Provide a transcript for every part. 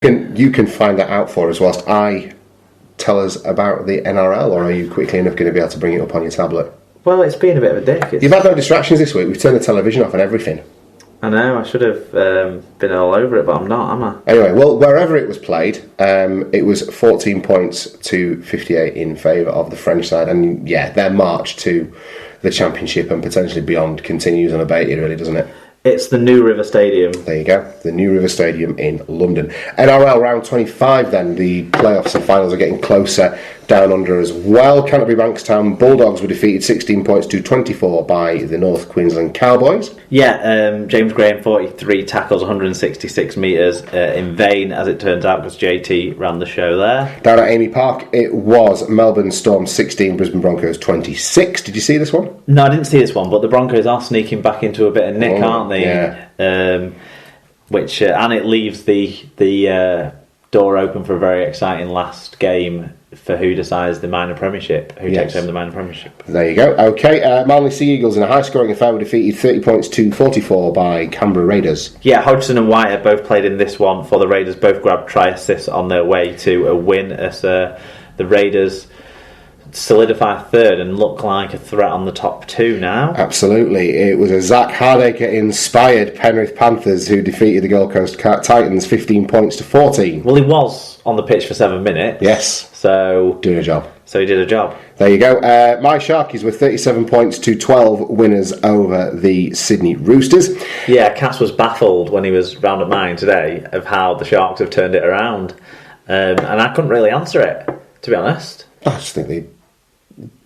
You can find that out for us whilst I tell us about the NRL, or are you quickly enough going to be able to bring it up on your tablet? Well, it's been a bit of a dick. You've had no distractions this week. We've turned the television off and everything. I know, I should have been all over it, but I'm not, am I? Anyway, well, wherever it was played, it was 14 points to 58 in favour of the French side. And yeah, their march to the championship and potentially beyond continues unabated, really, doesn't it? It's the New River Stadium. There you go, the New River Stadium in London. NRL round 25 then, the playoffs and finals are getting closer down under as well. Canterbury Bankstown Bulldogs were defeated 16 points to 24 by the North Queensland Cowboys. Yeah, James Graham, 43 tackles, 166 metres in vain, as it turns out, because JT ran the show there. Down at Amy Park, it was Melbourne Storm 16, Brisbane Broncos 26. Did you see this one? No, I didn't see this one, but the Broncos are sneaking back into a bit of nick, aren't they? Yeah. And it leaves the door open for a very exciting last game for who decides the minor premiership, who takes home the minor premiership. There you go. Okay, Manly Sea Eagles in a high-scoring affair were defeated 30 points to 44 by Canberra Raiders. Yeah, Hodgson and White have both played in this one for the Raiders, both grabbed try assists on their way to a win as the Raiders solidify third and look like a threat on the top two now. Absolutely. It was a Zach Hardacre-inspired Penrith Panthers who defeated the Gold Coast Titans 15 points to 14. Well, he was on the pitch for 7 minutes. Yes. So doing a job. So he did a job. There you go. My Sharkies were 37 points to 12 winners over the Sydney Roosters. Yeah, Cass was baffled when he was round at mine today of how the Sharks have turned it around. And I couldn't really answer it, to be honest. I just think they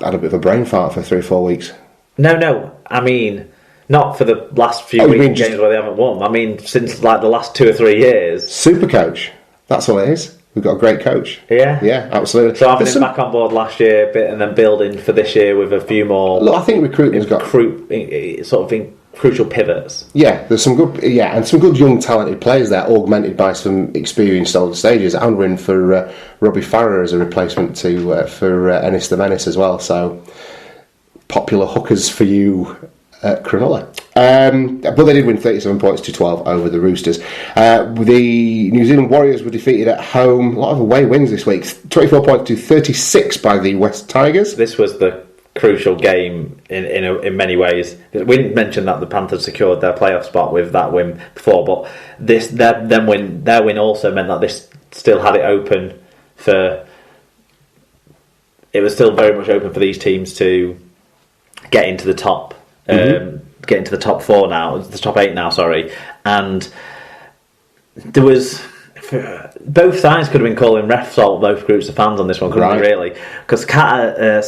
had a bit of a brain fart for 3 or 4 weeks. No. I mean, not for the last few games where they haven't won. I mean, since like the last 2 or 3 years. Super coach. That's all it is. We've got a great coach. Yeah? Yeah, absolutely. So having him back on board last year and then building for this year with a few more... Look, I think recruiting's got... crucial pivots. Yeah, there's some good... Yeah, and some good young talented players there, augmented by some experienced old stages. And we're in for Robbie Farah as a replacement for Ennis the Menace as well. So, popular hookers for you at Cronulla. But they did win 37 points to 12 over the Roosters. The New Zealand Warriors were defeated at home. A lot of away wins this week. 24 points to 36 by the West Tigers. This was the crucial game in many ways. We didn't mention that the Panthers secured their playoff spot with that win before, but their win also meant that this still had it open for... It was still very much open for these teams to get into the top. Get into the top 4 now, the top 8 now, sorry. And there was... Both sides could have been calling ref salt, both groups of fans on this one, couldn't they, really? Because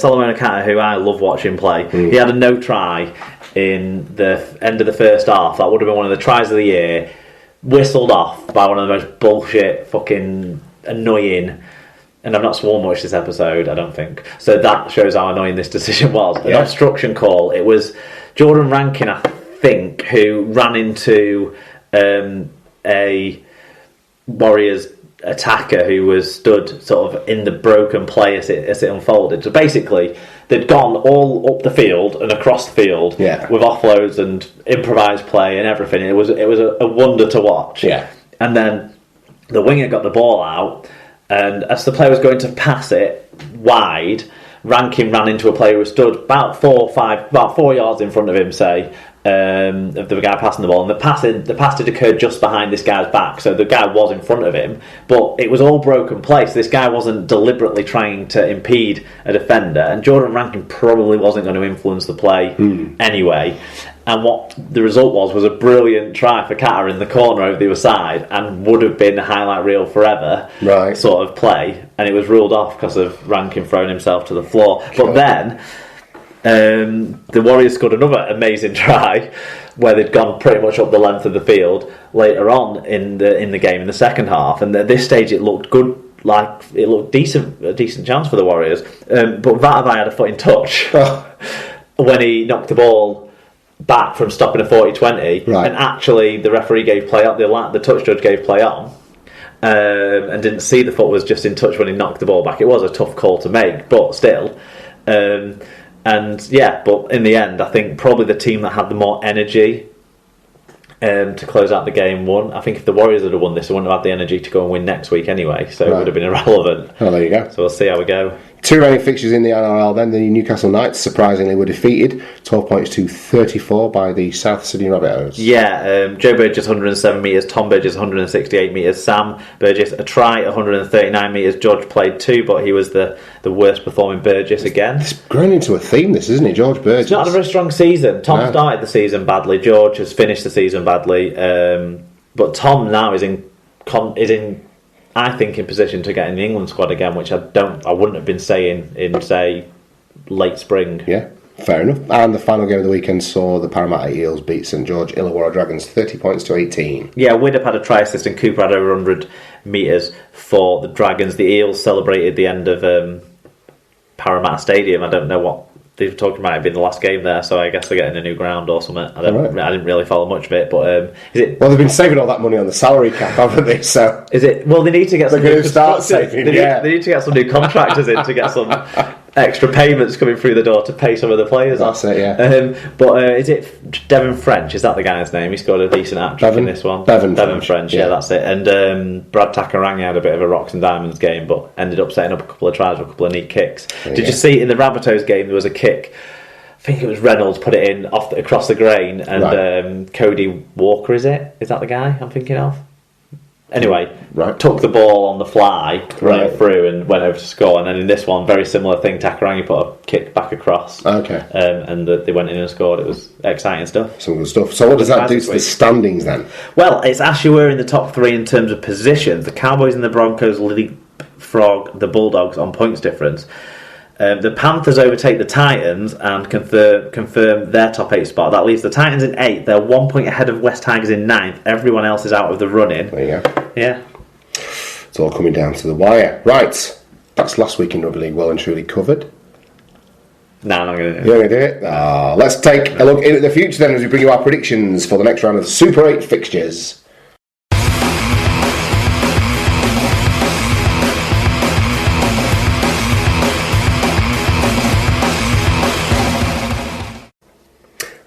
Solomon Kata, who I love watching play, he had a no try in the end of the first half. That would have been one of the tries of the year. Whistled off by one of the most bullshit, fucking annoying... And I've not sworn much this episode, I don't think. So that shows how annoying this decision was. An obstruction call. It was Jordan Rankin, I think, who ran into a Warriors attacker who was stood sort of in the broken play as it unfolded. So basically, they'd gone all up the field and across the field with offloads and improvised play and everything. It was a wonder to watch. Yeah. And then the winger got the ball out. And as the player was going to pass it wide, Rankin ran into a player who stood about 4 yards in front of him, say, of the guy passing the ball. And the pass had occurred just behind this guy's back, so the guy was in front of him. But it was all broken place. This guy wasn't deliberately trying to impede a defender, and Jordan Rankin probably wasn't going to influence the play anyway. And what the result was a brilliant try for Kata in the corner over the other side, and would have been a highlight reel forever sort of play. And it was ruled off because of Rankin throwing himself to the floor. But then the Warriors scored another amazing try where they'd gone pretty much up the length of the field later on in the game in the second half. And at this stage, it looked good. Like it looked a decent chance for the Warriors. But Vatavai had a foot in touch when he knocked the ball back from stopping a 40-20, and actually the referee gave play on, the touch judge gave play on, and didn't see the foot was just in touch when he knocked the ball back. It was a tough call to make, but still. But in the end, I think probably the team that had the more energy to close out the game won. I think if the Warriors had won this, they wouldn't have had the energy to go and win next week anyway, so it would have been irrelevant. Oh, there you go. So we'll see how we go. 2 remaining fixtures in the NRL then. The Newcastle Knights surprisingly were defeated 12 points to 34 by the South Sydney Rabbitohs. Yeah, Joe Burgess 107 metres, Tom Burgess 168 metres, Sam Burgess a try 139 metres. George played 2, but he was the worst performing Burgess again. It's grown into a theme, this, isn't it, George Burgess? It's not a very strong season. Tom started the season badly, George has finished the season badly, but Tom now is in I think in position to get in the England squad again, which I wouldn't have been saying in, say, late spring. Yeah, fair enough. And the final game of the weekend saw the Parramatta Eels beat St George Illawarra Dragons 30 points to 18. Yeah, Widdop had a try assist and Cooper had over 100 metres for the Dragons. The Eels celebrated the end of Parramatta Stadium. I don't know what they were talking about, it being the last game there, so I guess they're getting a new ground or something. I didn't really follow much of it, but is it? Well, they've been saving all that money on the salary cap, haven't they? So is it? Well, they need to get. They're going to start saving. They need to get some new contractors in to get some extra payments coming through the door to pay some of the players. That's it, yeah. But is it Devon French? Is that the guy's name? He scored a decent hat-trick in this one. Devon French, yeah, that's it. And Brad Takarangi had a bit of a rocks and diamonds game, but ended up setting up a couple of tries with a couple of neat kicks. Did you see in the Rabbitohs game there was a kick? I think it was Reynolds put it in across the grain, and Cody Walker, is that the guy I'm thinking of? Anyway, took the ball on the fly, ran through and went over to score. And then in this one, very similar thing, Takarangi put a kick back across. Okay. And they went in and scored. It was exciting stuff. Some good stuff. So what does that do to the standings then? Well, it's actually we're in the top 3 in terms of positions. The Cowboys and the Broncos leapfrog the Bulldogs on points difference. The Panthers overtake the Titans and confirm their top 8 spot. That leaves the Titans in 8th. They're 1 point ahead of West Tigers in 9th. Everyone else is out of the running. There you go. Yeah. It's all coming down to the wire. Right. That's last week in Rugby League well and truly covered. No, I'm not going to do it. You're going to do it? Let's take a look into the future then as we bring you our predictions for the next round of the Super 8 fixtures.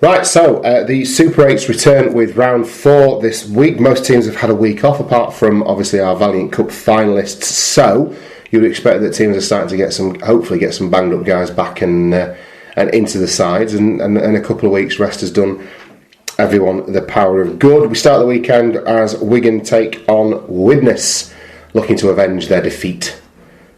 Right, so the Super 8s return with round 4 this week. Most teams have had a week off, apart from obviously our Valiant Cup finalists. So you would expect that teams are starting to hopefully get some banged up guys back and into the sides. And a couple of weeks rest has done everyone the power of good. We start the weekend as Wigan take on Widnes, looking to avenge their defeat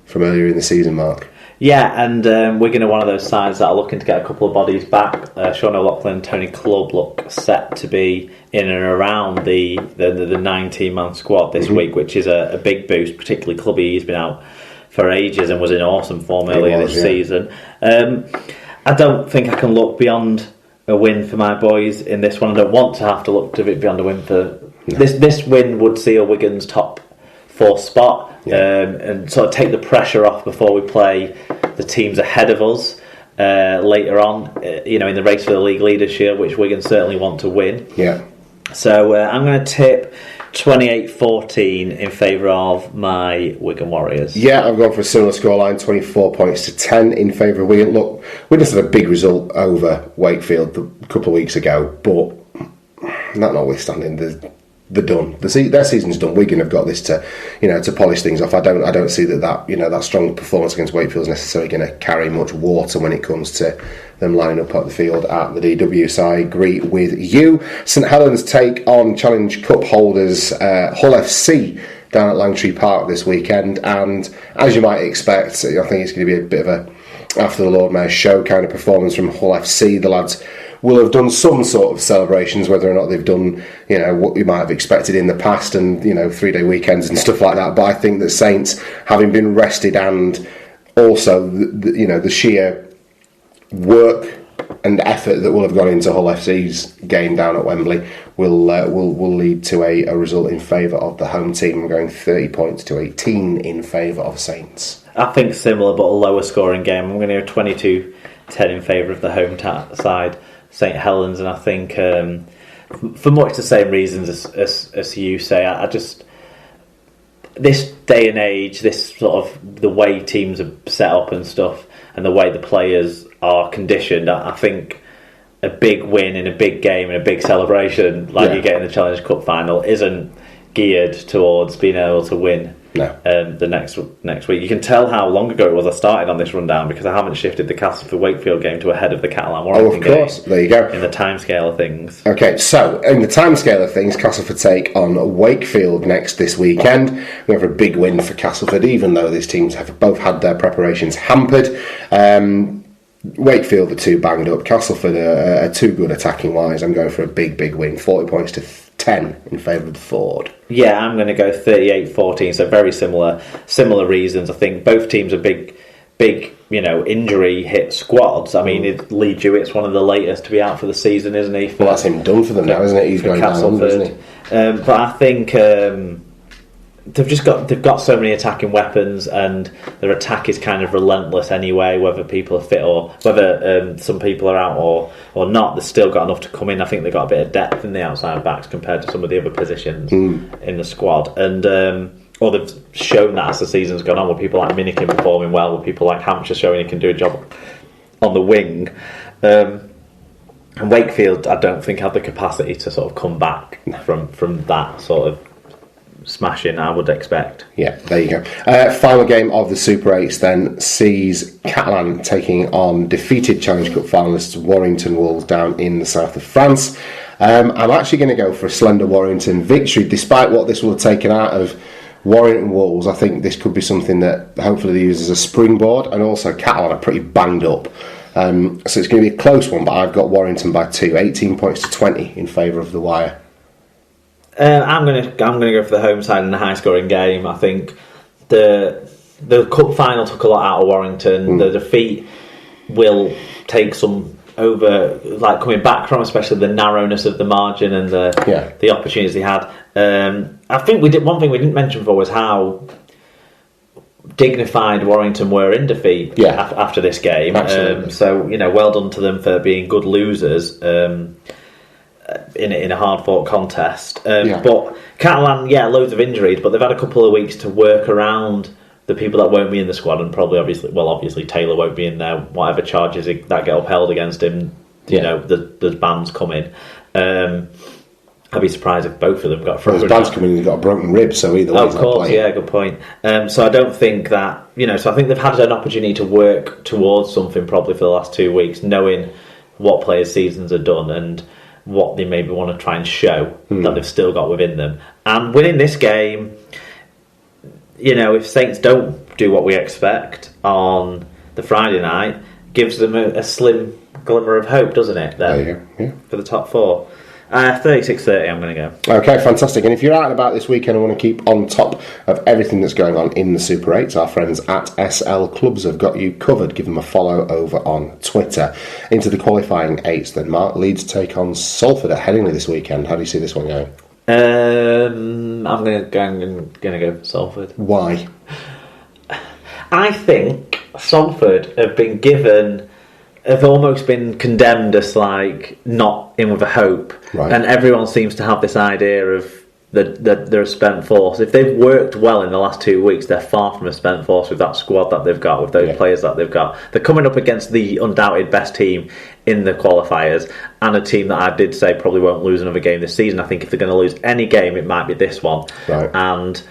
from earlier in the season, Mark. Yeah, and Wigan are one of those sides that are looking to get a couple of bodies back. Sean O'Loughlin and Tony Clubb look set to be in and around the 19-man squad this week, which is a big boost, particularly Clubby. He's been out for ages and was in awesome form earlier this season. I don't think I can look beyond a win for my boys in this one. I don't want to have to look to it beyond a win for... No. This win would seal Wigan's top 4 spot. And sort of take the pressure off before we play the teams ahead of us later on, in the race for the league leadership, which Wigan certainly want to win. Yeah. So I'm going to tip 28-14 in favour of my Wigan Warriors. Yeah, I've gone for a similar scoreline, 24 points to 10 in favour of Wigan. Look, Wigan had a big result over Wakefield a couple of weeks ago, but that notwithstanding, they're done. Their season's done. Wigan have got this to polish things off. I don't see that strong performance against Wakefield is necessarily going to carry much water when it comes to them lining up at the field at the DW. So I agree with you. St Helens take on Challenge Cup holders Hull FC down at Langtree Park this weekend, and as you might expect, I think it's going to be a bit of a after the Lord Mayor's show kind of performance from Hull FC. The lads will have done some sort of celebrations, whether or not they've done, what you might have expected in the past and, 3-day weekends and stuff like that. But I think that Saints, having been rested and also, the sheer work and effort that will have gone into Hull FC's game down at Wembley will lead to a result in favour of the home team. I'm going 30 points to 18 in favour of Saints. I think similar but a lower scoring game. I'm going to go 22-10 in favour of the home side, St Helens, and I think for much the same reasons as you say, I just this day and age, this sort of the way teams are set up and stuff, and the way the players are conditioned, I think a big win in a big game and a big celebration like you get in the Challenge Cup final isn't geared towards being able to win the next week. You can tell how long ago it was I started on this rundown because I haven't shifted the Castleford Wakefield game to ahead of the Catalan Warrington game. Of course, there you go. In the timescale of things. Okay, so in the timescale of things, Castleford take on Wakefield this weekend. We have a big win for Castleford, even though these teams have both had their preparations hampered. Wakefield are too banged up. Castleford are too good attacking wise. I'm going for a big win, 40 points to 10 in favour of the Ford. Yeah, I'm going to go 38-14. So very similar reasons. I think both teams are big, injury hit squads. I mean, Lee Jewett's one of the latest to be out for the season, isn't he? Well, that's him done for them now, isn't it? He's going down under, isn't he? But I think they've got so many attacking weapons, and their attack is kind of relentless anyway. Whether people are fit or whether some people are out or not, they've still got enough to come in. I think they've got a bit of depth in the outside backs compared to some of the other positions in the squad, and or they've shown that as the season's gone on. With people like Minikin performing well, with people like Hampshire showing he can do a job on the wing. And Wakefield, I don't think, had the capacity to sort of come back from that sort of smashing, I would expect. Yeah, there you go. Final game of the Super 8s then sees Catalan taking on defeated Challenge Cup finalists Warrington Wolves down in the south of France. I'm actually going to go for a slender Warrington victory, despite what this will have taken out of Warrington Wolves. I think this could be something that hopefully they use as a springboard, and also Catalan are pretty banged up. So it's going to be a close one, but I've got Warrington by 2, 18 points to 20 in favour of the Wire. I'm gonna go for the home side in a high scoring game. I think the cup final took a lot out of Warrington. The defeat will take some coming back from, especially the narrowness of the margin and the opportunities they had. I think one thing we didn't mention before was how dignified Warrington were in defeat after this game. So well done to them for being good losers. In a hard-fought contest. But Catalan, loads of injuries, but they've had a couple of weeks to work around the people that won't be in the squad, and obviously Taylor won't be in there. Whatever charges that get upheld against him, there's bans coming. I'd be surprised if both of them got through. There's bans coming, they've got a broken rib, so either way. Of course, good point. So I don't think that, so I think they've had an opportunity to work towards something probably for the last 2 weeks, knowing what players' seasons are done and what they maybe want to try and show that they've still got within them. And winning this game, if Saints don't do what we expect on the Friday night, gives them a slim glimmer of hope, doesn't it? Then, there you go. Yeah. For the top 4. 36-30 I'm going to go. Okay, fantastic. And if you're out and about this weekend and want to keep on top of everything that's going on in the Super 8s, our friends at SL Clubs have got you covered. Give them a follow over on Twitter. Into the qualifying 8s then, Mark. Leeds take on Salford at Headingley this weekend. How do you see this one going? I'm going to go Salford. Why? I think Salford have almost been condemned as not in with a hope, right. And everyone seems to have this idea of that they're a spent force. If they've worked well in the last 2 weeks, they're far from a spent force with that squad that they've got, with those players that they've got. They're coming up against the undoubted best team in the qualifiers, and a team that I did say probably won't lose another game this season. I think if they're going to lose any game, it might be this one. Right. And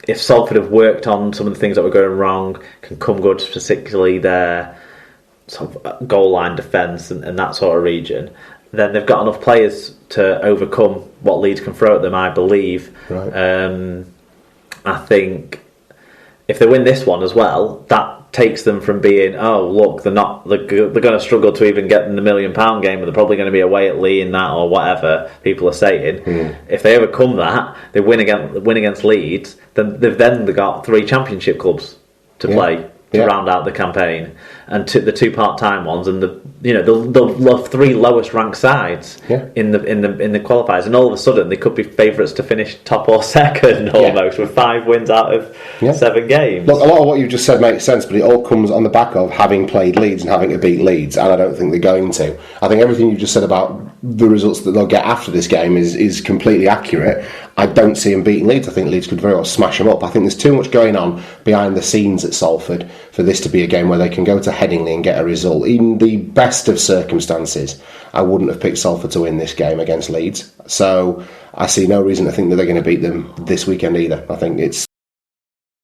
if Salford have worked on some of the things that were going wrong, can come good, particularly their sort of goal line defence and that sort of region, then they've got enough players to overcome what Leeds can throw at them, I believe. Right. I think if they win this one as well, that takes them from being, they're going to struggle to even get in the £1 million game, but they're probably going to be away at Lee in that or whatever people are saying. If they overcome that, they win against Leeds, then they've got 3 championship clubs to play to round out the campaign, and the 2 part-time ones, and the 3 lowest ranked sides in the qualifiers, and all of a sudden they could be favourites to finish top or second almost with 5 wins out of 7 games. Look, a lot of what you just said makes sense, but it all comes on the back of having played Leeds and having to beat Leeds, and I don't think they're going to. I think everything you just said about the results that they'll get after this game is completely accurate. I don't see them beating Leeds. I think Leeds could very well smash them up. I think there's too much going on behind the scenes at Salford for this to be a game where they can go to Headingley and get a result. In the best of circumstances, I wouldn't have picked Salford to win this game against Leeds. So I see no reason to think that they're going to beat them this weekend either. I think it's